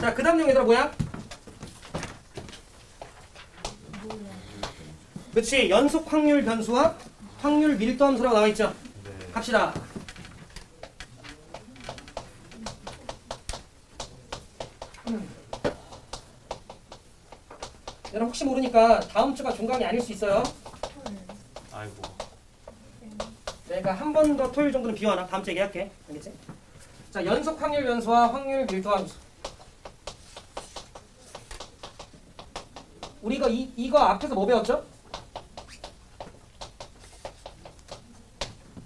자, 그 다음 내용 얘들아 뭐야? 그치, 연속 확률 변수와 확률 밀도 함수라고 나와 있죠. 네. 갑시다. 여러분 혹시 모르니까 다음 주가 종강이 아닐 수 있어요. 아이고. 그러니까 한 번 더 토요일 정도는 비워놔. 다음 주에 얘기할게. 알겠지? 자, 연속 확률 변수와 확률 밀도 함수. 우리가 이거 앞에서 뭐 배웠죠?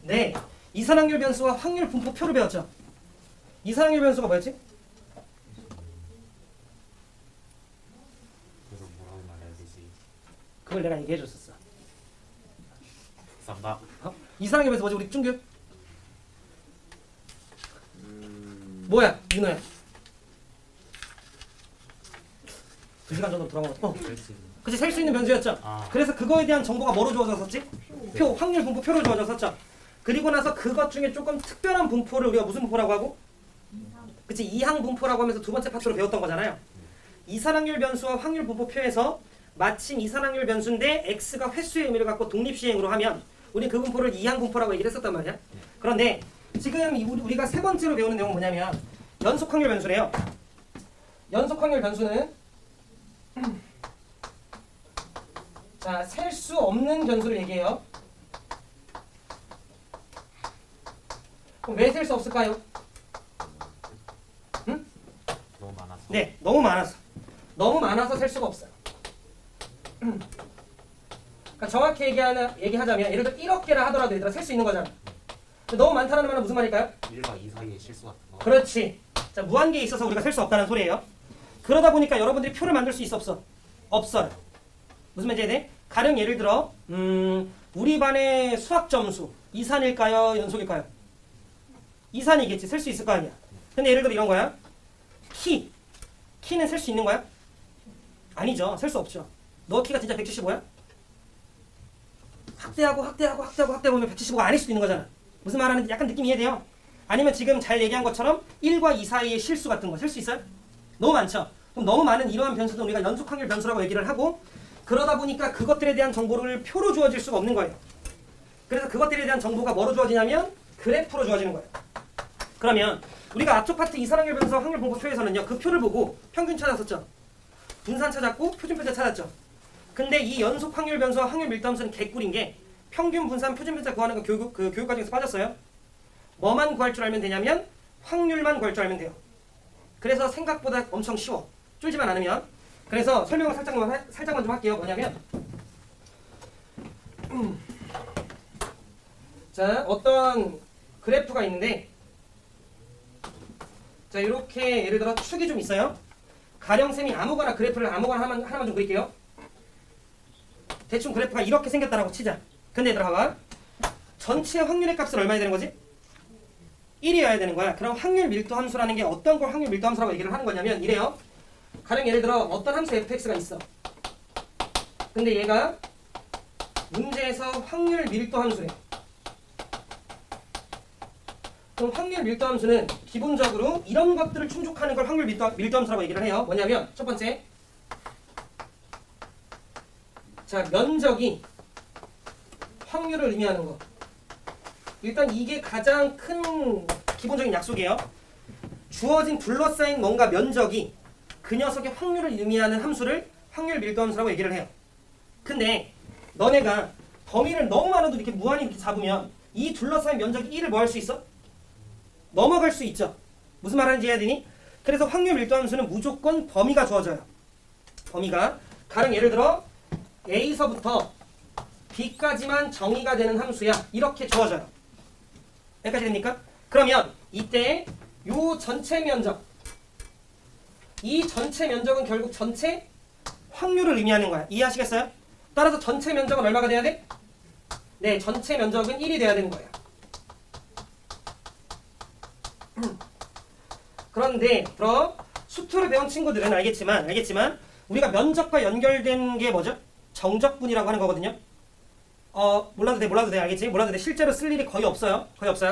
네, 이산확률 변수와 확률 분포표를 배웠죠. 이산확률 변수가 뭐였지? 그래서 뭐라고 말해야 되지? 그걸 내가 얘기해줬었어. 쌈밥. 이산확률 변수 뭐지? 우리 중교? 뭐야? 윤호야. 2시간 정도 돌아간 거 같아. 그치, 셀 수 있는 변수였죠. 아. 그래서 그거에 대한 정보가 뭐로 주어졌었지? 표, 확률 분포 표로 주어졌었죠. 그리고 나서 그것 중에 조금 특별한 분포를 우리가 무슨 분포라고 하고? 그치, 이항 분포라고 하면서 두 번째 파트로 배웠던 거잖아요. 이산확률 변수와 확률 분포 표에서 마침 이산확률 변수인데 x가 횟수의 의미를 갖고 독립시행으로 하면 우리 그 분포를 이항 분포라고 얘기를 했었단 말이야. 그런데 지금 우리가 세 번째로 배우는 내용은 뭐냐면 연속 확률 변수래요. 연속 확률 변수는 자, 셀 수 없는 변수를 얘기해요. 그럼 왜 셀 수 없을까요? 응? 너무 많아서. 네, 너무 많아서. 너무 많아서 셀 수가 없어요. 그러니까 정확히 얘기하자면 예를 들어 1억 개라 하더라도 얘들아 셀 수 있는 거잖아. 근데 너무 많다는 말은 무슨 말일까요? 1과 2 사이의 실수 같은 거. 그렇지. 자, 무한계에 있어서 우리가 셀 수 없다는 소리예요. 그러다 보니까 여러분들이 표를 만들 수 있어 없어? 없어요. 무슨 말인지 이해돼? 가령 예를 들어 우리 반의 수학 점수 이산일까요? 연속일까요? 이산이겠지. 셀 수 있을 거 아니야. 근데 예를 들어 이런 거야. 키는 셀 수 있는 거야? 아니죠. 셀 수 없죠. 너 키가 진짜 175야? 확대하고 보면 175가 아닐 수도 있는 거잖아. 무슨 말하는지 약간 느낌 이해돼요? 아니면 지금 잘 얘기한 것처럼 1과 2 사이의 실수 같은 거 셀 수 있어요? 너무 많죠? 그럼 너무 많은 이러한 변수도 우리가 연속 확률 변수라고 얘기를 하고 그러다 보니까 그것들에 대한 정보를 표로 주어질 수가 없는 거예요. 그래서 그것들에 대한 정보가 뭐로 주어지냐면 그래프로 주어지는 거예요. 그러면 우리가 앞쪽 파트 이산확률 변수와 확률 분포표에서는요. 그 표를 보고 평균 찾았었죠. 분산 찾았고 표준편차 찾았죠. 근데 이 연속 확률 변수와 확률 밀도 함수는 개꿀인 게 평균 분산 표준편차 구하는 거 교육 과정에서 빠졌어요. 뭐만 구할 줄 알면 되냐면 확률만 구할 줄 알면 돼요. 그래서 생각보다 엄청 쉬워. 쫄지만 않으면. 그래서 설명을 살짝만 좀 할게요. 뭐냐면 자, 어떤 그래프가 있는데 자, 이렇게 예를 들어 축이 좀 있어요. 가령쌤이 아무거나 그래프를 아무거나 하나만 좀 그릴게요. 대충 그래프가 이렇게 생겼다라고 치자. 근데 얘들아 봐봐. 전체 확률의 값은 얼마야 되는 거지? 1이어야 되는 거야. 그럼 확률 밀도 함수라는 게 어떤 걸 확률 밀도 함수라고 얘기를 하는 거냐면 이래요. 가령 예를 들어 어떤 함수 fx가 있어. 근데 얘가 문제에서 확률 밀도 함수래. 그럼 확률 밀도 함수는 기본적으로 이런 것들을 충족하는 걸 확률 밀도 함수라고 얘기를 해요. 뭐냐면 첫 번째, 자, 면적이 확률을 의미하는 거. 일단 이게 가장 큰 기본적인 약속이에요. 주어진 둘러싸인 뭔가 면적이 그 녀석의 확률을 의미하는 함수를 확률 밀도 함수라고 얘기를 해요. 근데 너네가 범위를 너무 많아도 이렇게 무한히 이렇게 잡으면 이 둘러싸인 면적이 1을 뭐 할 수 있어? 넘어갈 수 있죠. 무슨 말하는지 이해해야 되니? 그래서 확률 밀도 함수는 무조건 범위가 주어져요. 범위가 가령 예를 들어 A서부터 B까지만 정의가 되는 함수야. 이렇게 주어져요. 여기까지 됩니까? 그러면 이때 요 전체 면적, 이 전체 면적은 결국 전체 확률을 의미하는 거야. 이해하시겠어요? 따라서 전체 면적은 얼마가 돼야 돼? 네, 전체 면적은 1이 돼야 되는 거예요. 그런데 수투를 배운 친구들은 알겠지만 우리가 면적과 연결된 게 뭐죠? 정적분이라고 하는 거거든요. 몰라도 돼 알겠지? 몰라도 돼. 실제로 쓸 일이 거의 없어요.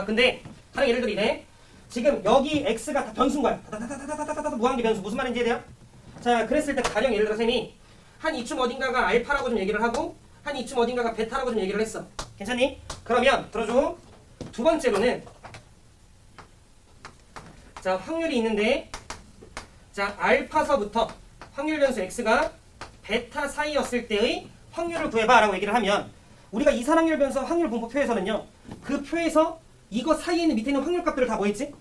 근데 가령 예를 들어 이래. 지금 여기 x가 다 변수인 거야. 다다다다다다다다 무한계 변수 무슨 말인지 이해돼요? 자, 그랬을 때 가령 예를 들어 쌤이 한 이쯤 어딘가가 알파라고 좀 얘기를 하고 한 이쯤 어딘가가 베타라고 좀 얘기를 했어. 괜찮니? 그러면 들어줘. 두 번째로는 자, 확률이 있는데 자, 알파서부터 확률 변수 x가 베타 사이였을 때의 확률을 구해봐 라고 얘기를 하면 우리가 이산확률 변수 확률 분포 표에서는요, 그 표에서 이거 사이에 있는 밑에 있는 확률 값들을 다 뭐 했지?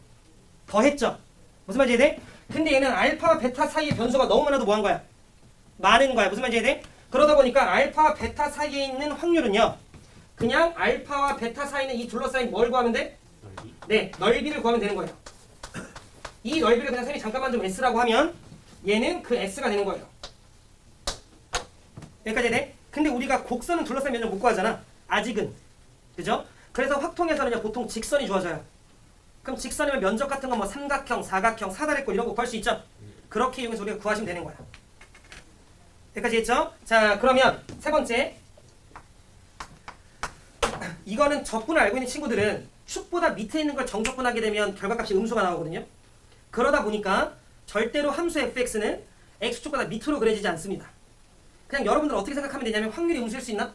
더했죠. 무슨 말인지 이해돼? 근데 얘는 알파와 베타 사이의 변수가 너무 많아도 뭐 한 거야? 많은 거야. 무슨 말인지 이해돼? 그러다 보니까 알파와 베타 사이에 있는 확률은요, 그냥 알파와 베타 사이는 이 둘러싸인 뭘 구하면 돼? 넓이. 네, 넓이를 구하면 되는 거예요. 이 넓이를 그냥 쌤이 잠깐만 좀 S라고 하면 얘는 그 S가 되는 거예요. 여기까지 돼? 근데 우리가 곡선은 둘러싸인 면적 못 구하잖아. 아직은. 그죠? 그래서 확통에서는요, 보통 직선이 주어져요. 그럼 직선이면 면적 같은 거 뭐 삼각형, 사각형, 사다리꼴 이런 거 구할 수 있죠? 그렇게 이용해서 우리가 구하시면 되는 거야. 여기까지 했죠? 자, 그러면 세 번째. 이거는 적분을 알고 있는 친구들은 축보다 밑에 있는 걸 정적분하게 되면 결과값이 음수가 나오거든요. 그러다 보니까 절대로 함수 fx는 x축보다 밑으로 그려지지 않습니다. 그냥 여러분들 어떻게 생각하면 되냐면 확률이 음수일 수 있나?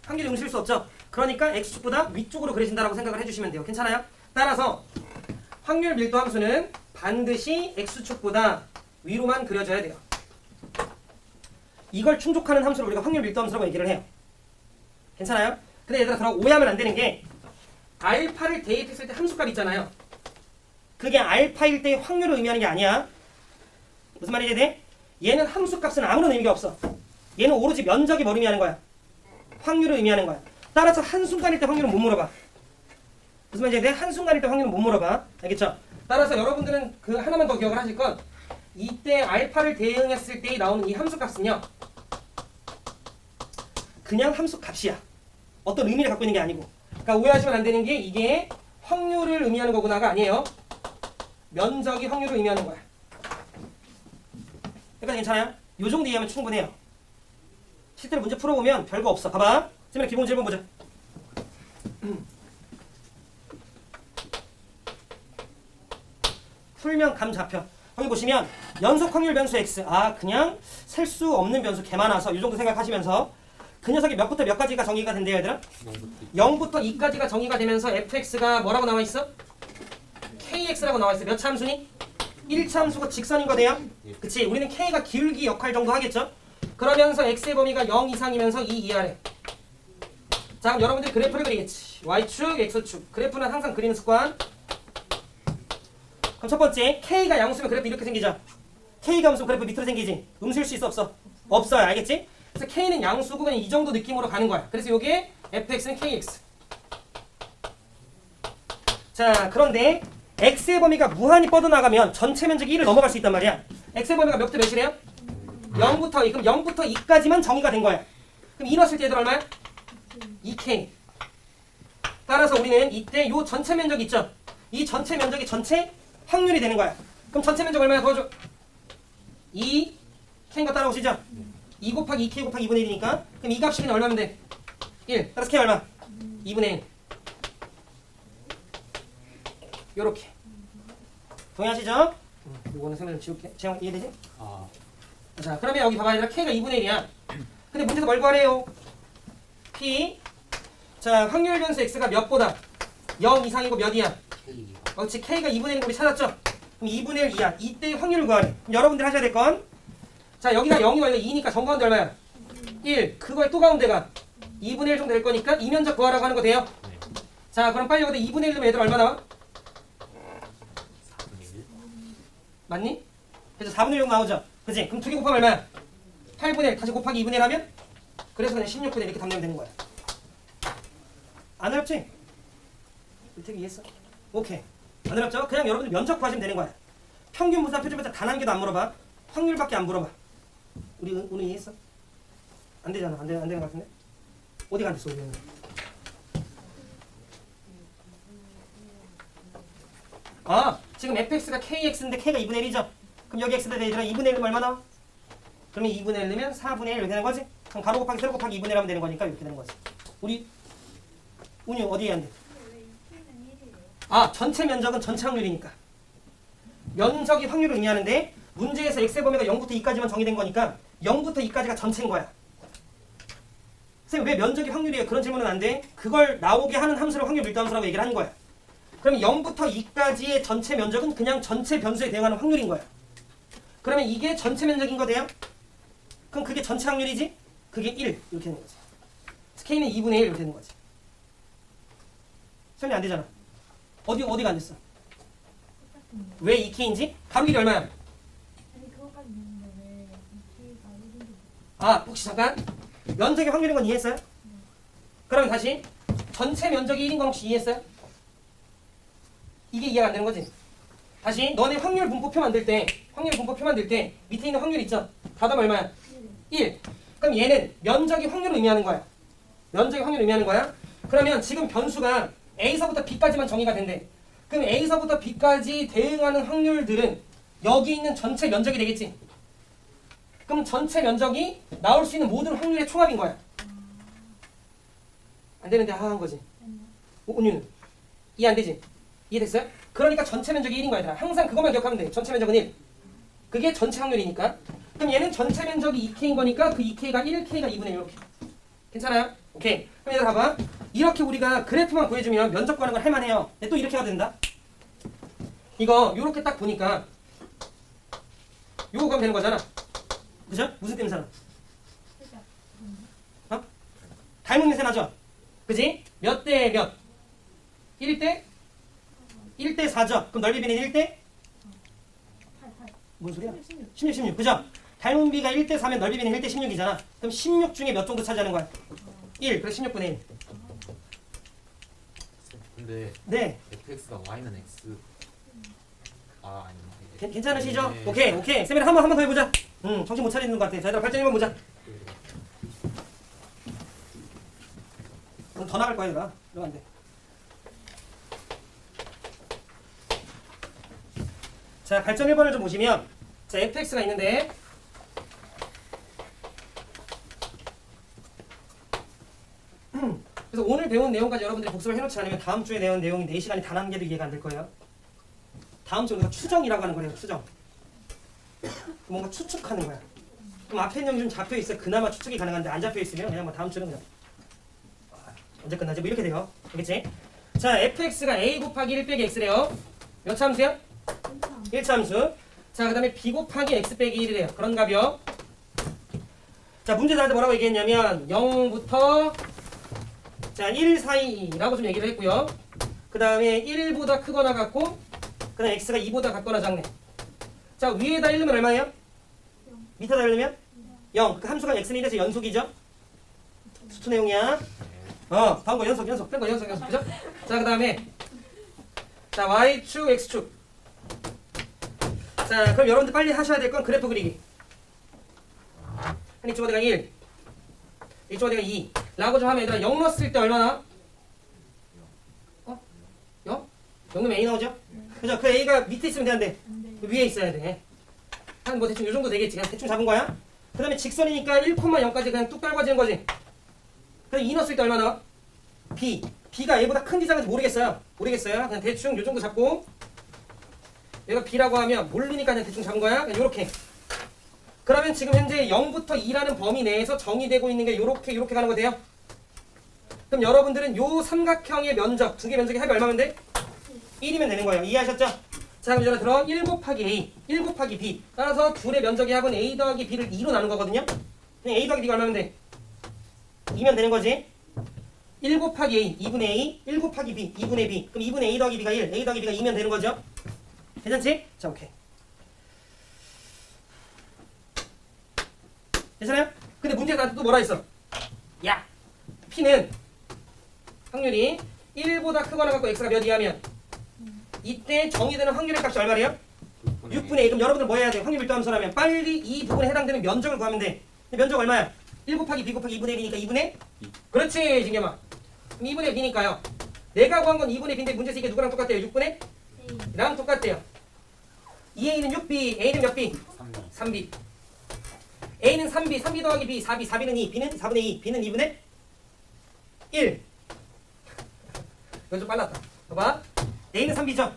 확률이 음수일 수 없죠. 그러니까 x축보다 위쪽으로 그려진다라고 생각을 해주시면 돼요. 괜찮아요? 따라서 확률 밀도 함수는 반드시 x축보다 위로만 그려져야 돼요. 이걸 충족하는 함수를 우리가 확률 밀도 함수라고 얘기를 해요. 괜찮아요? 근데 얘들아 들어 오해하면 안 되는 게 알파를 대입했을 때 함수값 있잖아요. 그게 알파일 때의 확률을 의미하는 게 아니야. 무슨 말인지 돼? 얘는 함수값은 아무런 의미가 없어. 얘는 오로지 면적이 뭘 의미하는 거야? 확률을 의미하는 거야. 따라서 한순간일 때 확률은 못 물어봐. 무슨 말인지 돼? 한순간일 때 확률은 못 물어봐. 알겠죠? 따라서 여러분들은 그 하나만 더 기억을 하실 건 이때 알파를 대응했을 때 나오는 이 함수값은요, 그냥 함수값이야. 어떤 의미를 갖고 있는 게 아니고. 그러니까 오해하시면 안 되는 게 이게 확률을 의미하는 거구나가 아니에요. 면적이 확률을 의미하는 거야. 그러니까 괜찮아요? 요 정도 이해하면 충분해요. 실제로 문제 풀어보면 별거 없어. 봐봐. 쌤이랑 기본문제 1번 보자. 풀면 감 잡혀. 거기 보시면 연속 확률 변수 x. 아, 그냥 셀 수 없는 변수 개 많아서 이 정도 생각하시면서 그 녀석이 몇부터 몇 가지가 정의가 된대요, 얘들아? 0부터 2까지가 정의가 되면서 fx가 뭐라고 나와 있어? kx라고 나와 있어. 몇 차 함수니? 1차 함수가 직선인 거네요? 그치? 우리는 k가 기울기 역할 정도 하겠죠? 그러면서 x의 범위가 0 이상이면서 2 이하래. 자, 그럼 여러분들이 그래프를 그리겠지. y축, x축. 그래프는 항상 그리는 습관. 그럼 첫 번째, k가 양수면 그래프 이렇게 생기죠? k가 음수면 그래프 밑으로 생기지? 음수일 수 있어, 없어? 없어요. 알겠지? 그래서 k는 양수고 그냥 이 정도 느낌으로 가는 거야. 그래서 이게 fx는 kx. 자, 그런데 x의 범위가 무한히 뻗어나가면 전체 면적이 1을 넘어갈 수 있단 말이야. x의 범위가 몇부터 몇이래요? 0부터 2. 그럼 0부터 2까지만 정의가 된 거야. 그럼 2 넣었을 때 얘들 얼마야? 2k. 따라서 우리는 이때 요 전체 면적 있죠? 이 전체 면적이 전체 확률이 되는 거야. 그럼 전체 면적 얼마야? 더줘. 2 k인 거 따라오시죠? 2 곱하기 2k 곱하기 2분의 1이니까 그럼 이 값이 그냥 얼마면 돼? 1. 따라서 k 얼마? 2분의 1. 요렇게. 동의하시죠? 요거는 생각 좀 지울게. 재영 이해되지? 아, 자, 그러면 여기 봐봐. 얘들아, k가 2분의 1이야. 근데 문제에서 뭘 구하래요? p. 자, 확률 변수 x가 몇보다 0 이상이고 몇이야? K. 그렇지. k가 2분의 1인 거 우리 찾았죠? 그럼 2분의 1 이하. 이때의 확률을 구하래. 그럼 여러분들 하셔야 될 건, 자, 여기가 0이 원래 2니까 정가운데 얼마야? 1. 그거의 또 가운데가 2분의 1 정도 될 거니까 이 면적 구하라고 하는 거 돼요? 네. 자, 그럼 빨리 여기다 2분의 1 넣으면 얘들 얼마 나와? 4분의 1. 맞니? 그래서 4분의 1 정도 나오죠? 그치? 그럼 2개 곱하면 얼마야? 8분의 1 다시 곱하기 2분의 1 하면? 그래서 그냥 16분의 1 이렇게 답내면 되는 거야. 안 어렵지? 되게 이해했어? 오케이. 안 어렵죠? 그냥 여러분들 면적 구하시면 되는 거야. 평균 분산 표준 배타 단 한 개도 안 물어봐. 확률밖에 안 물어봐. 우리 오늘 이해했어? 안 되잖아. 안 되는 것 같은데? 어디가 안 됐어, 우리는? 아, 지금 fx가 kx인데 k가 2분의 1이죠? 그럼 여기 x대 얘들아 2분의 1 넣으면 얼마 나와? 그러면 2분의 1 넣으면 4분의 1 이렇게 되는 거지? 그럼 가로 곱하기 세로 곱하기 2분의 1 하면 되는 거니까 이렇게 되는 거지. 우리 운유 어디에 안 돼? 아, 전체 면적은 전체 확률이니까. 면적이 확률을 의미하는데 문제에서 x의 범위가 0부터 2까지만 정의된 거니까 0부터 2까지가 전체인 거야. 선생님 왜 면적이 확률이에요? 그런 질문은 안 돼. 그걸 나오게 하는 함수를 확률 밀도함수라고 얘기를 하는 거야. 그러면 0부터 2까지의 전체 면적은 그냥 전체 변수에 대응하는 확률인 거야. 그러면 이게 전체 면적인 거돼요? 그럼 그게 전체 확률이지? 그게 1 이렇게 되는 거지. k는 2분의 1 이렇게 되는 거지. 설명 안 되잖아. 어디가 안 됐어? 왜 2k인지? 가로 길이 얼마야? 아니 그거까지 있는데 왜 이키가 1인지 아 혹시 잠깐 면적의 확률인 건 이해했어요? 그러면 다시 전체 면적이 1인 건 혹시 이해했어요? 이게 이해가 안 되는 거지? 다시 너네 확률 분포표 만들 때 밑에 있는 확률 있죠? 가담 얼마야? 1. 그럼 얘는 면적이 확률을 의미하는 거야. 면적이 확률을 의미하는 거야. 그러면 지금 변수가 A서부터 B까지만 정의가 된대. 그럼 A서부터 B까지 대응하는 확률들은 여기 있는 전체 면적이 되겠지? 그럼 전체 면적이 나올 수 있는 모든 확률의 총합인 거야. 안 되는데 하한 거지. 온유는 이해 안 되지? 이해됐어요? 그러니까 전체 면적이 1인 거야. 얘들아. 항상 그것만 기억하면 돼. 전체 면적은 1. 그게 전체 확률이니까. 그럼 얘는 전체 면적이 2K인 거니까 그 2K가 1K가 2분의 1 이렇게. 괜찮아요? 오케이. 그럼 얘들아 봐봐. 이렇게 우리가 그래프만 구해주면 면적 구하는 건 할만해요. 근데 또 이렇게 해도 된다. 이거 요렇게 딱 보니까 요거 가면 되는 거잖아. 그죠? 무슨 때문에 사나? 살짝 어? 닮은 냄새 나죠? 그지? 몇 대 몇? 1대? 1대 4죠? 그럼 넓이 비는 1대? 8 뭔 소리야? 16 16, 16. 그죠? 닮은 비가 1대 4면 넓이 비는 1대 16이잖아. 그럼 16 중에 몇 정도 차지하는 거야? 1. 그래서 16분의 1. 근데 네. fx가 y는 x. 아 아니구나. 괜찮으시죠? 네. 오케이. 세미나 한 번 더 해보자. 정신 못 차리는 것 같아. 자, 얘들아 발전 1번 보자. 그럼 더 나갈 거야, 얘들아. 이러면 안 돼. 자, 발전 1번을 좀 보시면 자, fx가 있는데 그래서 오늘 배운 내용까지 여러분들이 복습을 해놓지 않으면 다음 주에 배운 내용이 4시간이 단 한 개도 이해가 안 될 거예요. 다음 주에 우리가 추정이라고 하는 거래요. 추정. 뭔가 추측하는 거야. 그럼 앞에 있는 좀 잡혀 있어. 그나마 추측이 가능한데 안 잡혀 있으면 그냥 뭐 다음 주는 그냥 언제 끝나지? 뭐 이렇게 돼요. 알겠지? 자, fx가 a 곱하기 1 빼기 x래요. 몇 차 함수야? 1차 함수. 자, 그 다음에 b 곱하기 x 빼기 1이래요. 그런가벼? 자, 문제 나한테 뭐라고 얘기했냐면 0부터 자, 1 사이라고 좀 얘기를 했고요. 그 다음에 1보다 크거나 같고 그 다음에 x가 2보다 같거나 작네. 자, 위에다 1 넣으면 얼마예요? 밑에다 1 넣으면? 0. 그 함수가 x는 1에서 연속이죠? 수투 내용이야. 다음 거 연속. 뺀 거 연속. 그죠? 자, 그 다음에 자, y축, x축. 자, 그럼 여러분들 빨리 하셔야 될 건 그래프 그리기. 한 이쪽어디가 1, 이쪽어디가 2 라고 좀 하면 얘들아 0 넣었을 때 얼마나? 0? 0 넣으면 A 나오죠? 그죠? 그 A가 밑에 있으면 되는데 안돼 위에 있어야 돼. 한 뭐 대충 요 정도 되겠지. 그냥 대충 잡은 거야. 그 다음에 직선이니까 1,0까지 그냥 뚝 떨궈지는 거지. 그럼 2 넣었을 때 얼마나? B. B가 A보다 큰지 작은지 모르겠어요. 그냥 대충 요 정도 잡고 얘가 B라고 하면 모르니까 그냥 대충 잡은 거야. 그냥 요렇게. 그러면 지금 현재 0부터 2라는 범위 내에서 정의되고 있는 게 요렇게 가는 거 돼요? 그럼 여러분들은 요 삼각형의 면적, 두 개 면적의 합이 얼마면 돼? 1이면 되는 거예요. 이해하셨죠? 자, 그럼 예를 들어 1 곱하기 A, 1 곱하기 B. 따라서 둘의 면적의 합은 A 더하기 B를 2로 나눈 거거든요. 그냥 A 더하기 B가 얼마면 돼? 2면 되는 거지. 1 곱하기 A, 2분의 A, 1 곱하기 B, 2분의 B. 그럼 2분의 A 더하기 B가 1, A 더하기 B가 2면 되는 거죠. 괜찮지? 자, 오케이. 괜찮아요? 근데 문제가 나한테 또 뭐라 했어? 야! P는 확률이 1보다 크거나 같고 X가 몇 이하면 이때 정의되는 확률의 값이 얼마래요? 6분의 1. 그럼 여러분들 뭐 해야 돼요? 확률 밀도함수라면 빨리 이 부분에 해당되는 면적을 구하면 돼. 근데 면적 얼마야? 1 곱하기 B 곱하기 2분의 1이니까 2분의? 그렇지, 진겸아. 그럼 2분의 B니까요. 내가 구한 건 2분의 B인데 문제에서 이게 누구랑 똑같대요? 6분의? 랑 똑같대요. 2A는 6B, A는 몇 B? 3B. A는 3B, 3B 더하기 B, 4B, 4B는 2, B는 4분의 2, B는 2분의 1. 이건 좀 빨랐다. 봐봐. A는 3B죠?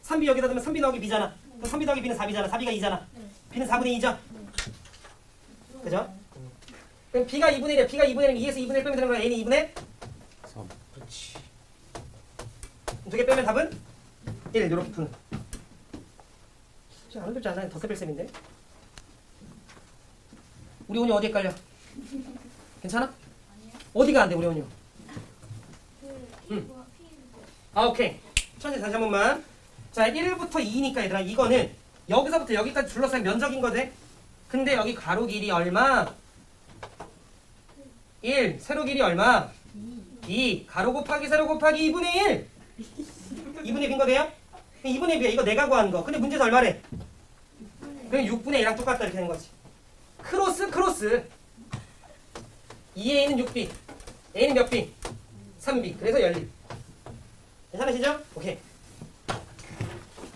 3B 여기다 두면 3B 나오기 B잖아. 그럼 3b 더하기 b는 4b잖아. 4b가 2잖아. 네. b는 4분의 2죠. 네. 그죠? 그럼 b가 2분의 1이야. b가 2분의 1이면 2에서 2분의 1 빼면 되는 거야. a는 2분의 3. 그렇지. 두 개 빼면 답은 1 이렇게 푸는. 안 어렵지 않아요. 더 세벨 셈인데. 우리 온유 어디 헷갈려? 괜찮아? 아니요. 어디가 안 돼 우리 온유? 그 응. P와 P인 거. 아 오케이. 천천히 다시 한 번만. 자 1부터 2니까 얘들아 이거는 여기서부터 여기까지 둘러싼 면적인 거지. 근데 여기 가로 길이 얼마? 1. 세로 길이 얼마? 2. 가로 곱하기 세로 곱하기 2분의 1. 2분의 빈 거 돼요? 2분의 B야. 이거 내가 구한 거. 근데 문제에서 얼마래? 그럼 6분의 1랑 똑같다 이렇게 되는 거지. 크로스. 2A는 6B. A는 몇 B? 3B. 그래서 열림. 괜찮으시죠? 오케이.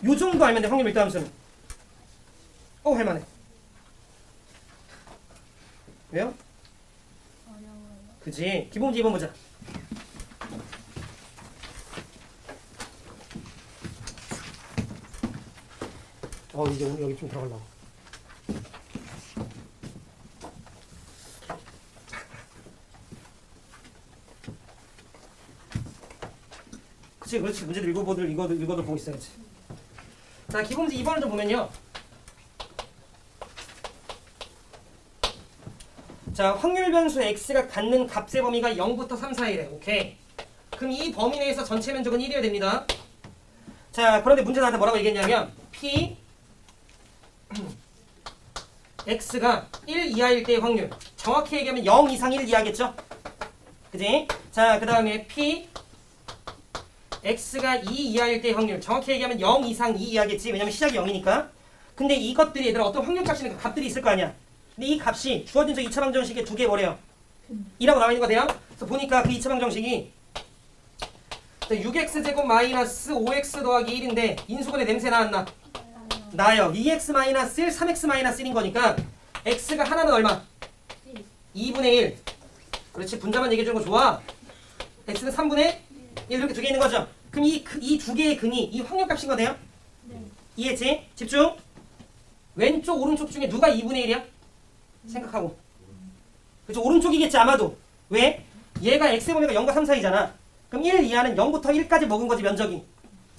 요 정도 알면 돼. 확률 밀도함수는. 할만해. 왜요? 어려워요. 그지. 기본 문제 2번 보자. 이제 오늘 여기 좀 들어가려고. 그렇지. 문제들 읽어도 보고 있어야지. 자, 기본 문제 2번을 좀 보면요. 자, 확률 변수 x가 갖는 값의 범위가 0부터 3 사이래. 오케이. 그럼 이 범위 내에서 전체 면적은 1이어야 됩니다. 자, 그런데 문제 나한테 뭐라고 얘기했냐면 p x가 1 이하일 때의 확률. 정확히 얘기하면 0 이상 1 이하겠죠? 그지? 자, 그 다음에 p x가 2 이하일 때의 확률. 정확히 얘기하면 0 이상 2 이하겠지. 왜냐면 시작이 0이니까. 근데 이것들이 얘들아 어떤 확률 값이니까 값들이 있을 거 아니야. 근데 이 값이 주어진 저 2차 방정식에 두 개 뭐래요? 2라고 나와 있는 거 돼요? 그래서 보니까 그 2차 방정식이 6x제곱 마이너스 5x 더하기 1인데 인수분해 냄새 나왔나? 나요. 2x 마이너스 1, 3x 마이너스 1인 거니까 x가 하나는 얼마? 2분의 1. 그렇지. 분자만 얘기해 주는 거 좋아. x는 3분의 1 이렇게 두 개 있는 거죠. 그럼 이 두 개의 근이 이 확률 값인 거 돼요? 네. 이해했지? 집중. 왼쪽 오른쪽 중에 누가 2분의 1이야? 생각하고. 그렇죠. 오른쪽이겠지 아마도. 왜? 얘가 x의 범위가 0과 3 사이잖아. 그럼 1 이하는 0부터 1까지 먹은 거지 면적이.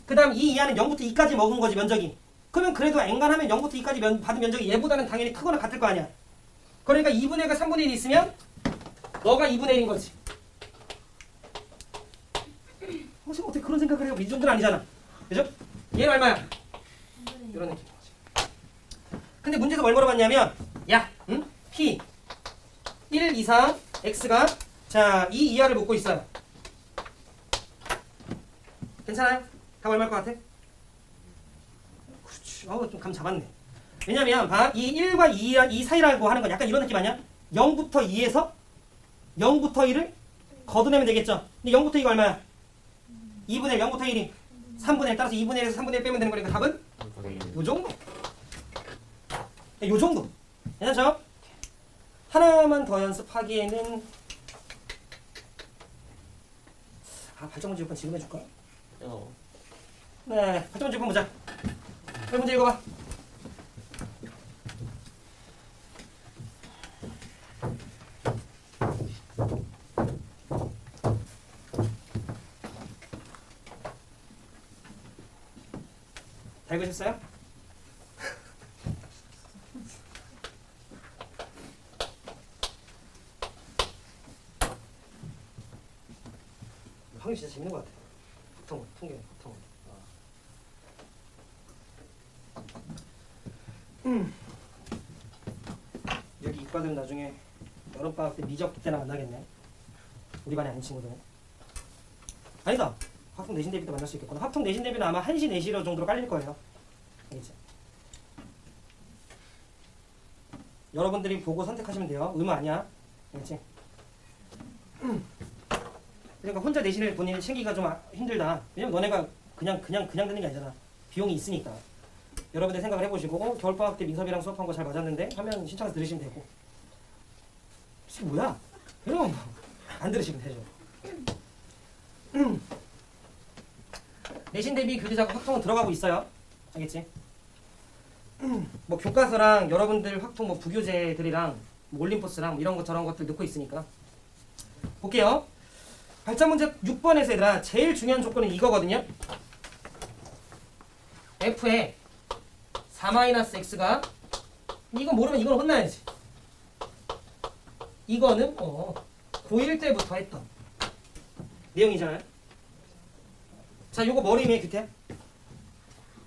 그 다음 2 이하는 0부터 2까지 먹은 거지 면적이. 그러면 그래도 엔간하면 0부터 2까지 받은 면적이 얘보다는 당연히 크거나 같을 거 아니야. 그러니까 2분의 1과 3분의 1이 있으면 너가 2분의 1인 거지. 선생님 어떻게 그런 생각을 해요? 이 정도는 아니잖아. 그죠? 얘는 얼마야? 이런 느낌인 거지. 근데 문제에서 뭘 물어봤냐면 야, 응? P 1 이상 X가 자 2 이하를 묻고 있어요. 괜찮아요? 답 얼마일 것 같아? 그렇지. 좀 감 잡았네. 왜냐면 봐. 이 1과 2 사이라고 하는 건 약간 이런 느낌 아니야? 0부터 2에서 0부터 1을 걷어내면 되겠죠? 근데 0부터 2가 얼마야? 2분의 1, 0부터 1이 3분의 1 따라서 2분의 1에서 3분의 1 빼면 되는 거니까 답은? 요 정도. 요 정도. 괜찮죠? 하나만 더 연습하기에는 발전문제 6번 지금 해줄까? 네, 발전문제 6번 보자. 그 문제 읽어봐. 다 읽으셨어요? 확률 진짜 재밌는 것 같아. 통계. 여기 이과들은 나중에 여름방학 때 미적 때나 만나겠네. 우리 반에 아닌 친구들은. 아니다. 합동 내신 대비 때 만날 수 있겠구나. 합동 내신 대비는 아마 1시, 4시 정도로 깔릴 거예요. 알겠지? 여러분들이 보고 선택하시면 돼요. 의무 아니야. 알겠지? 그러니까 혼자 내신을 본인이 챙기기가 좀 힘들다. 왜냐면 너네가 그냥 듣는 게 아니잖아. 비용이 있으니까. 여러분들 생각을 해보시고 겨울방학 때 민섭이랑 수업한 거 잘 맞았는데 하면 신청해서 들으시면 되고. 이게 뭐야? 이러면 안 들으시면 되죠. 내신 대비 교재자가 확통은 들어가고 있어요. 알겠지? 뭐 교과서랑 여러분들 확통 뭐 부교재들이랑 뭐 올림포스랑 이런 거 저런 것들 넣고 있으니까 볼게요. 발전 문제 6번에서 얘들아 제일 중요한 조건은 이거거든요. f에 4-x가 이거 모르면 이건 혼나야지. 이거는 고1 때부터 했던 내용이잖아요. 자, 요거 머리에 규태?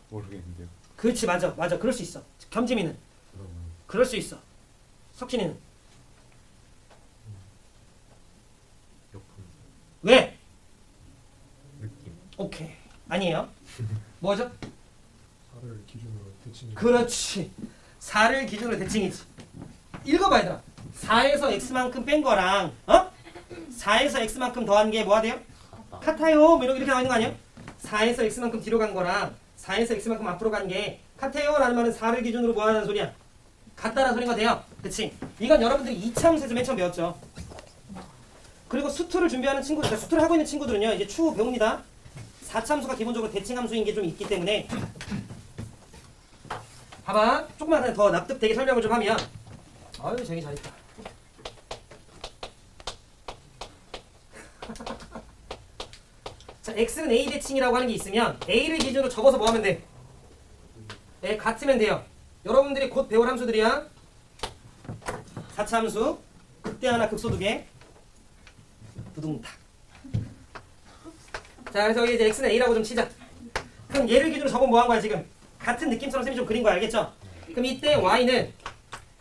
모르겠는데요. 그렇지, 맞아. 그럴 수 있어. 겸지미는 그러면 그럴 수 있어. 석진이는 역풍 왜? 느낌. 오케이. 아니에요. 뭐죠? 4를 기준으로 대칭. 그렇지. 4를 기준으로 대칭이지. 읽어봐 얘들아. 4에서 x만큼 뺀 거랑 4에서 x만큼 더한 게 뭐가 돼요? 같아요. 뭐 이렇게 나와 있는 거 아니야? 4에서 x만큼 뒤로 간 거랑 4에서 x만큼 앞으로 간 게 같아요 라는 말은 4를 기준으로 뭐 하는 소리야? 같다라는 소리가 돼요. 그치? 이건 여러분들이 2차 함수에서 맨 처음 배웠죠. 그리고 수투를 준비하는 친구들, 그러니까 수투를 하고 있는 친구들은요 이제 추후 배웁니다. 4차 함수가 기본적으로 대칭 함수인 게 좀 있기 때문에 봐봐. 조금만 더 납득되게 설명을 좀 하면 아유 쟁이 잘했다. 자, x는 a 대칭이라고 하는 게 있으면 a를 기준으로 접어서 뭐 하면 돼? 네, 같으면 돼요. 여러분들이 곧 배울 함수들이야. 4차 함수 극대 하나 극소 두 개 두둥탁. 자, 그래서 여기 이제 x는 a라고 좀 치자. 그럼 얘를 기준으로 접으면 뭐 한 거야 지금? 같은 느낌처럼 쌤이 좀 그린 거야. 알겠죠? 그럼 이때 y는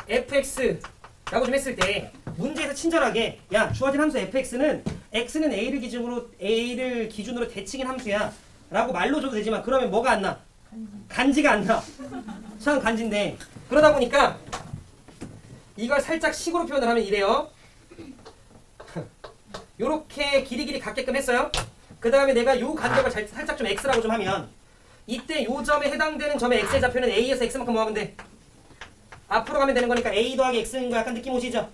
fx라고 좀 했을 때 문제에서 친절하게 야 주어진 함수 fx는 x는 a를 기준으로 대칭인 함수야 라고 말로 줘도 되지만 그러면 뭐가 안 나? 간지가 안 나. 참 간지인데 그러다 보니까 이걸 살짝 식으로 표현을 하면 이래요. 요렇게 길이 같게끔 했어요. 그 다음에 내가 요 간격을 살짝 좀 x라고 좀 하면 이때 요 점에 해당되는 점의 x의 좌표는 a에서 x만큼 뭐 하면 돼? 앞으로 가면 되는 거니까 a 더하기 x인 거 약간 느낌 오시죠?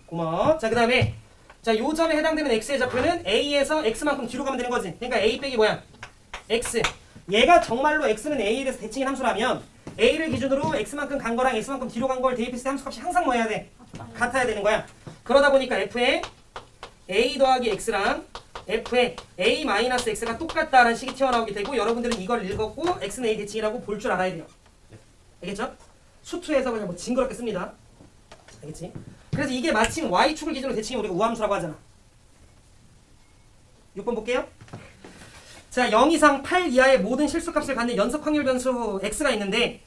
고마워. 자, 그 다음에 자, 요 점에 해당되는 x의 좌표는 a에서 x만큼 뒤로 가면 되는 거지. 그러니까 a 빼기 뭐야? x. 얘가 정말로 x는 a에 대해서 대칭인 함수라면 a를 기준으로 x만큼 간 거랑 x만큼 뒤로 간 걸 대입했을 때 함수값이 항상 뭐 해야 돼? 같아야 되는 거야. 그러다 보니까 f에 a 더하기 x랑 f에 a 마이너스 x가 똑같다라는 식이 튀어나오게 되고 여러분들은 이걸 읽었고 x는 a 대칭이라고 볼 줄 알아야 돼요. 알겠죠? 수투에서 그냥 뭐 징그럽게 씁니다. 알겠지? 그래서 이게 마침 y축을 기준으로 대칭이 우리가 우함수라고 하잖아. 6번 볼게요. 자, 0 이상 8 이하의 모든 실수값을 갖는 연속 확률 변수 x가 있는데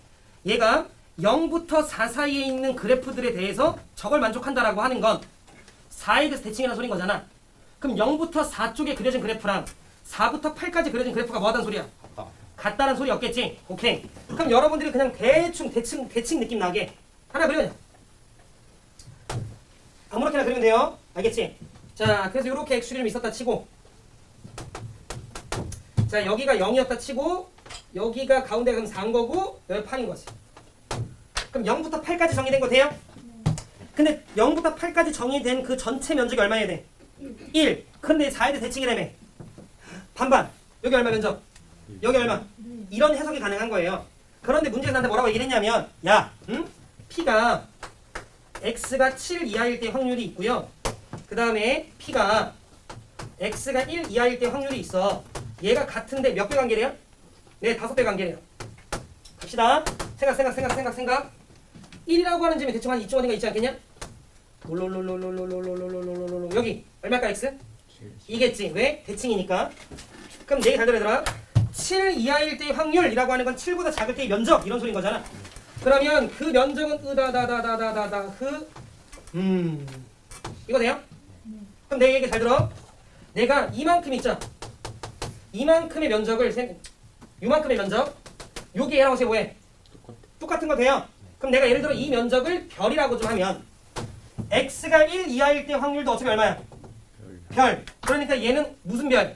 얘가 0부터 4 사이에 있는 그래프들에 대해서 저걸 만족한다라고 하는 건 4에 대해서 대칭이라는 소린 거잖아. 그럼 0부터 4 쪽에 그려진 그래프랑 4부터 8까지 그려진 그래프가 뭐하다는 소리야? 같다는 소리 없겠지? 오케이. 그럼 여러분들이 그냥 대충 대칭 느낌 나게 하나 그려요. 아무렇게나 그리면 돼요. 알겠지? 자, 그래서 이렇게 x축이 좀 있었다 치고 자, 여기가 0이었다 치고 여기가 가운데가 그럼 4인 거고 여기 8인 거지. 그럼 0부터 8까지 정의된 거 돼요? 근데 0부터 8까지 정의된 그 전체 면적이 얼마여야 돼? 1. 그런데 4에 대해 대칭이라며. 반반. 여기 얼마 면적? 여기 얼마? 이런 해석이 가능한 거예요. 그런데 문제에서 나한테 뭐라고 얘기를 했냐면 야, P가 X가 7 이하일 때 확률이 있고요. 그 다음에 P가 X가 1 이하일 때 확률이 있어. 얘가 같은데 몇 배 관계래요? 네, 5배 관계래요. 갑시다. 생각. 1이라고 하는 점이 대충 한 이쯤 어딘가 있지 않겠냐? 롤롤롤롤롤롤롤롤롤롤롤 여기 얼마일까 X? 이겠지. 왜? 대칭이니까. 그럼 내 얘기 잘 들어 얘들아. 7 이하일 때의 확률이라고 하는 건 7보다 작을 때의 면적 이런 소린 거잖아. 그러면 그 면적은 이거 돼요? 그럼 내 얘기 잘 들어. 내가 이만큼 있죠. 이만큼의 면적을 요만큼의 면적 요게 얘랑 어떻게 뭐해? 똑같은 거 돼요. 그럼 내가 예를 들어 이 면적을 별이라고 좀 하면 x가 1 이하일 때 확률도 어차피 얼마야? 별. 그러니까 얘는 무슨 별?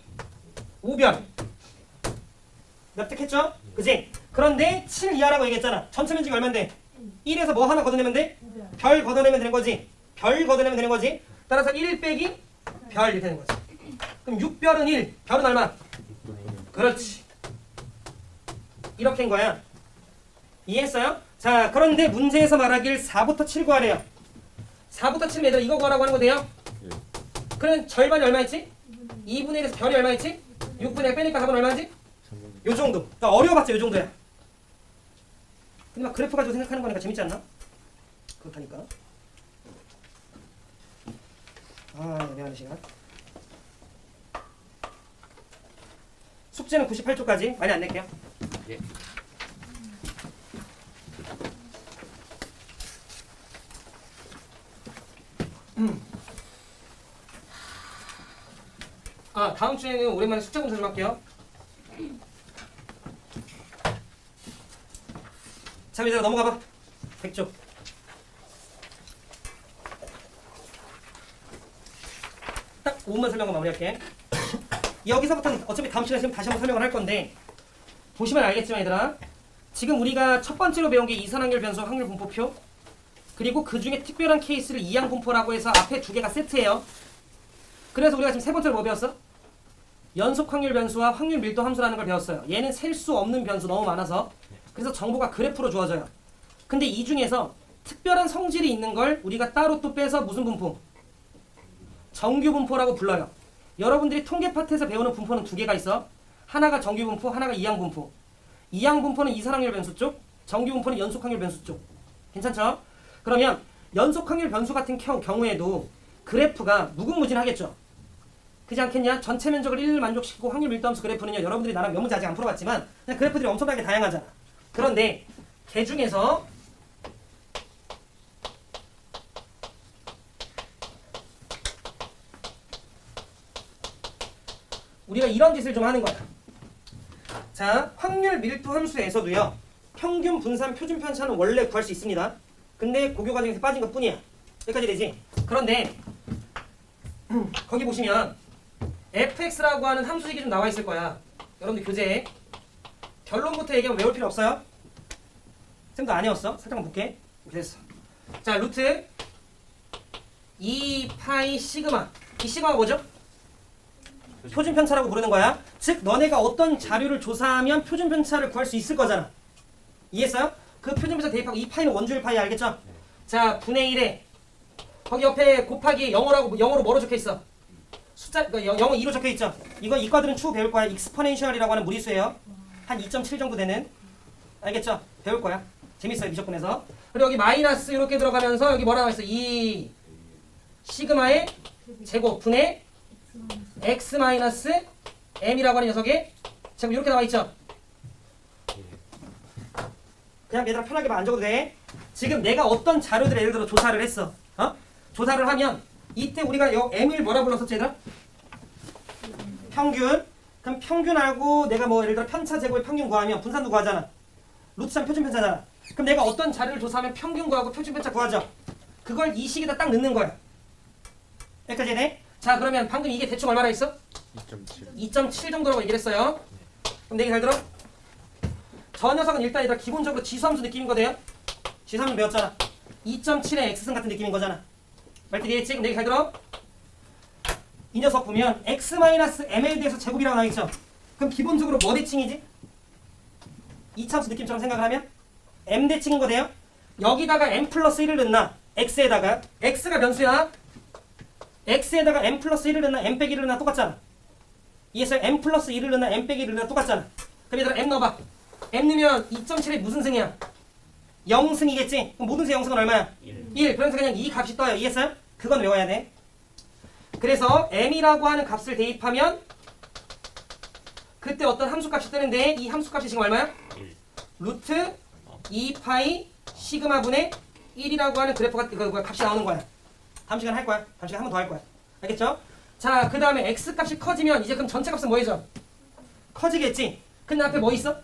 5별. 납득했죠? 그지? 그런데 7 이하라고 얘기했잖아. 전체 면적이 얼만데? 1에서 뭐 하나 걷어내면 돼? 별 걷어내면 되는 거지. 별 걷어내면 되는 거지. 따라서 1 빼기 별 이렇게 되는 거지. 그럼 6별은 1. 별은 얼마? 그렇지. 이렇게 한 거야. 이해했어요? 자, 그런데 문제에서 말하길 4부터 7 구하래요. 4부터 7 얘들아 이거 구하라고 하는 거 돼요? 예. 그러면 절반이 얼마였지? 2분의 1에서 별이 얼마였지? 6분의 1 빼니까 답은 얼마지? 요 정도. 그러니까 어려워봤자 요 정도야. 근데 막 그래프 가지고 생각하는 거니까 재밌지 않나? 그렇다니까. 아, 미안한 시간. 숙제는 98쪽까지 많이 안 낼게요. 예. 아, 다음 주에는 오랜만에 숙제 검사 좀 할게요. 자, 얘들아 넘어가봐. 100쪽. 딱 5분만 설명하고 마무리할게. 여기서부터는 어차피 다음 시간에 다시 한번 설명을 할 건데 보시면 알겠지만 얘들아, 지금 우리가 첫 번째로 배운 게 이산확률 변수 확률 분포표, 그리고 그 중에 특별한 케이스를 이항 분포라고 해서 앞에 두 개가 세트예요. 그래서 우리가 지금 세 번째로 뭐 배웠어? 연속 확률 변수와 확률 밀도 함수라는 걸 배웠어요. 얘는 셀 수 없는 변수 너무 많아서. 그래서 정보가 그래프로 주어져요. 근데 이 중에서 특별한 성질이 있는 걸 우리가 따로 또 빼서 무슨 분포? 정규 분포라고 불러요. 여러분들이 통계 파트에서 배우는 분포는 두 개가 있어. 하나가 정규 분포, 하나가 이항 분포. 이항 분포는 이산확률 변수 쪽, 정규 분포는 연속 확률 변수 쪽. 괜찮죠? 그러면 연속 확률 변수 같은 경우에도 그래프가 무궁무진하겠죠. 그렇지 않겠냐? 전체 면적을 1을 만족시키고 확률 밀도함수 그래프는요. 여러분들이 나랑 몇 문제 아직 안 풀어봤지만 그냥 그래프들이 엄청나게 다양하잖아. 그런데 걔 중에서 우리가 이런 짓을 좀 하는 거야. 자, 확률 밀도 함수에서도요. 평균, 분산, 표준 편차는 원래 구할 수 있습니다. 근데 고교 과정에서 빠진 것 뿐이야. 여기까지 되지? 그런데 거기 보시면 fx라고 하는 함수식이 좀 나와 있을 거야. 여러분들 교재에 결론부터 얘기하면 외울 필요 없어요. 쌤도 안 외웠어. 살짝만 볼게. 됐어. 자, 루트 2 파이 시그마. 이 시그마가 뭐죠? 표준 편차라고 부르는 거야. 즉 너네가 어떤 자료를 조사하면 표준 편차를 구할 수 있을 거잖아. 이해했어요? 그 표준 편차 대입하고 2파이는 원주율 파이 알겠죠? 자, 분의 1에 거기 옆에 곱하기 영어로 뭐로 적혀 있어? 숫자 영어 2로 적혀 있죠. 이거 이과들은 추후 배울 거야. 익스포넨셜이라고 하는 무리수예요. 한 2.7 정도 되는. 알겠죠? 배울 거야. 재밌어요. 미적분에서. 그리고 여기 마이너스 이렇게 들어가면서 여기 뭐라 나와 있어? 2 시그마의 제곱 분의 x 마이너스 m이라고 하는 녀석의 제곱 이렇게 나와 있죠. 그냥 얘들아 편하게만 안 적어도 돼. 지금 내가 어떤 자료들을 예를 들어 조사를 했어. 조사를 하면 이때 우리가 m을 뭐라 불렀었지 얘들아? 평균. 그럼 평균하고 내가 뭐 예를 들어 편차 제곱의 평균 구하면 분산도 구하잖아. 루트 3 표준 편차잖아. 그럼 내가 어떤 자료를 조사하면 평균 구하고 표준 편차 구하죠. 그걸 이 식에다 딱 넣는 거야. 여기까지 돼? 자, 그러면 방금 이게 대충 얼마나 있어? 2.7. 2.7 정도라고 얘기를 했어요. 그럼 내 얘기 잘 들어? 저 녀석은 일단 얘들아 기본적으로 지수함수 느낌인 거돼요. 지수함수 배웠잖아. 2.7의 x승 같은 느낌인 거잖아. 말때 이해했지? 그럼 내 얘기 잘 들어? 이 녀석 보면 x-m에 대해서 제곱이라고 나와있죠. 그럼 기본적으로 뭐 대칭이지? 이차함수 느낌처럼 생각을 하면 m 대칭인 거 돼요? 여기다가 m 플러스 1을 넣나? x에다가 x가 변수야. x에다가 m 플러스 1을 넣나 m 빼기 1을 넣나 똑같잖아. 이해했어요? m 플러스 1을 넣나 m 빼기 1을 넣나 똑같잖아. 그럼 얘들아 m 넣어봐. m 넣으면 2.7에 무슨 승이야? 0승이겠지? 그럼 모든 수 0승은 얼마야? 1. 그래서 그냥 이 값이 떠요. 이해했어요? 그건 외워야 돼. 그래서 m이라고 하는 값을 대입하면 그때 어떤 함수값이 뜨는데 이 함수값이 지금 얼마야? 1. 루트 2파이 시그마분의 1이라고 하는 그래프가 값이 나오는 거야. 다음 시간에 할 거야. 다음 시간에 한 번 더 할 거야. 알겠죠? 자, 그 다음에 x값이 커지면 이제 그럼 전체 값은 뭐해져? 커지겠지? 근데 앞에 뭐 있어?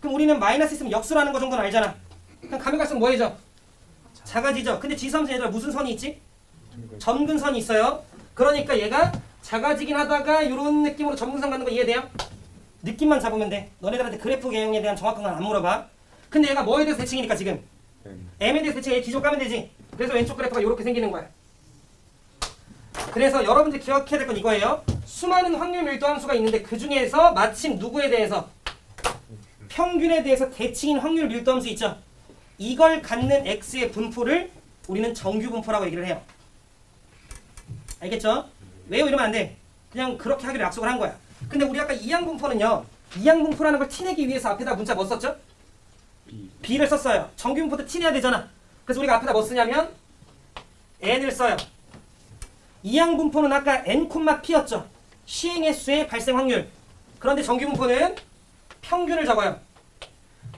그럼 우리는 마이너스 있으면 역수라는 거 정도는 알잖아. 그럼 가면 갈수록 뭐해져? 작아지죠? 근데 지수함수 얘들아 무슨 선이 있지? 점근선이 있어요. 그러니까 얘가 작아지긴 하다가 이런 느낌으로 점근선 가는 거 이해돼요? 느낌만 잡으면 돼. 너네들한테 그래프 개형에 대한 정확한 건 안 물어봐. 근데 얘가 뭐에 대해서 대칭이니까 지금 m에 대해서 대칭 얘 기존 까면 되지. 그래서 왼쪽 그래프가 이렇게 생기는 거야. 그래서 여러분들이 기억해야 될 건 이거예요. 수많은 확률 밀도 함수가 있는데 그 중에서 마침 누구에 대해서? 평균에 대해서 대칭인 확률 밀도함수 있죠. 이걸 갖는 x의 분포를 우리는 정규 분포라고 얘기를 해요. 알겠죠? 왜요? 이러면 안 돼. 그냥 그렇게 하기로 약속을 한 거야. 근데 우리 아까 이항 분포는요. 이항 분포라는 걸 티내기 위해서 앞에다 문자 뭐 썼죠? b를 썼어요. 정규 분포도 티내야 되잖아. 그래서 우리가 앞에다 뭐 쓰냐면 n을 써요. 이항 분포는 아까 n, p였죠. 시행의 수의 발생 확률. 그런데 정규 분포는 평균을 적어요.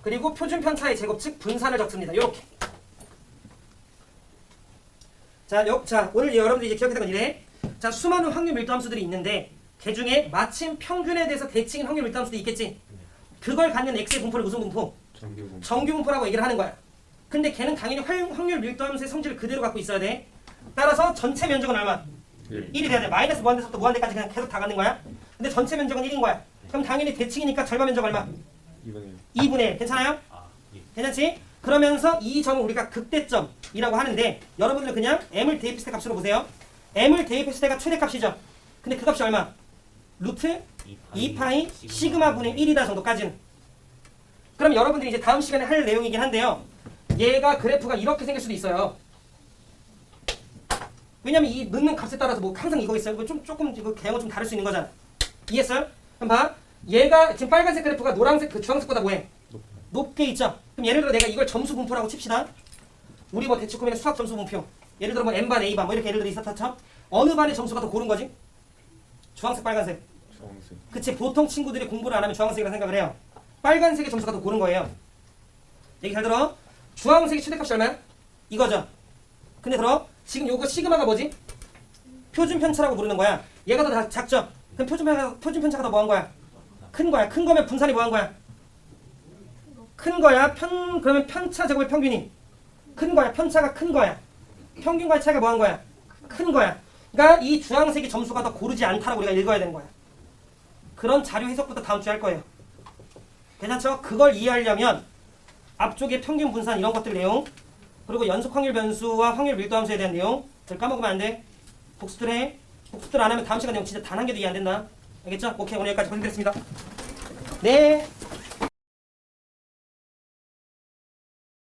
그리고 표준 편차의 제곱 즉 분산을 적습니다. 요렇게. 자, 오늘 여러분들이 이제 기억했던 건 이래. 자, 수많은 확률 밀도 함수들이 있는데 그 중에 마침 평균에 대해서 대칭인 확률 밀도 함수도 있겠지. 그걸 갖는 x의 분포를 무슨 분포? 정규 분포라고 얘기를 하는 거야. 근데 걔는 당연히 확률 밀도 함수의 성질을 그대로 갖고 있어야 돼. 따라서 전체 면적은 얼마? 1이 돼야 돼. 마이너스 무한대에서부터 무한대까지 그냥 계속 다 가는 거야. 근데 전체 면적은 1인 거야. 그럼 당연히 대칭이니까 절반 면적 얼마? 2분의 1. 괜찮아요? 괜찮지? 그러면서 이 점을 우리가 극대점이라고 하는데 여러분들은 그냥 m을 대입했을 때 값으로 보세요. m을 대입했을 때가 최대값이죠. 근데 그 값이 얼마? 루트 2파이 시그마 분의 1이다 정도까지는. 그럼 여러분들이 이제 다음 시간에 할 내용이긴 한데요. 얘가 그래프가 이렇게 생길 수도 있어요. 왜냐면 이 넣는 값에 따라서 뭐 항상 이거 있어요. 이거 조금 이거 개형은 좀 다를 수 있는 거잖아. 이해했어요? 그럼 봐. 얘가 지금 빨간색 그래프가 노란색 그 주황색보다 뭐해? 높게 있죠. 그럼 예를 들어 내가 이걸 점수 분포라고 칩시다. 우리 뭐 대치 고민의 수학 점수 분표. 예를 들어 뭐 N반, A반 뭐 이렇게 예를 들어 있었다. 어느 반의 점수가 더 고른 거지? 주황색, 빨간색. 그치. 보통 친구들이 공부를 안 하면 주황색이라고 생각을 해요. 빨간색의 점수가 더 고른 거예요. 얘기 잘 들어. 주황색의 최대값이 얼마야? 이거죠. 근데 들어. 지금 요거 시그마가 뭐지? 표준 편차라고 부르는 거야. 얘가 더 작죠? 그럼 표준 편차가 더 뭐 한 거야? 큰 거야. 큰 거면 분산이 뭐 한 거야? 큰 거야. 그러면 편차 제곱의 평균이 큰 거야. 편차가 큰 거야. 평균과의 차이가 뭐 한 거야? 큰 거야. 그러니까 이 주황색의 점수가 더 고르지 않다라고 우리가 읽어야 되는 거야. 그런 자료 해석부터 다음 주에 할 거예요. 괜찮죠? 그걸 이해하려면 앞쪽에 평균 분산 이런 것들 내용 그리고 연속 확률 변수와 확률 밀도 함수에 대한 내용 들 까먹으면 안 돼. 복습들 해. 복습들 안 하면 다음 시간 내용 진짜 단 한 개도 이해 안 된다. 알겠죠? 오케이. 오늘 여기까지 고생드렸습니다. 네.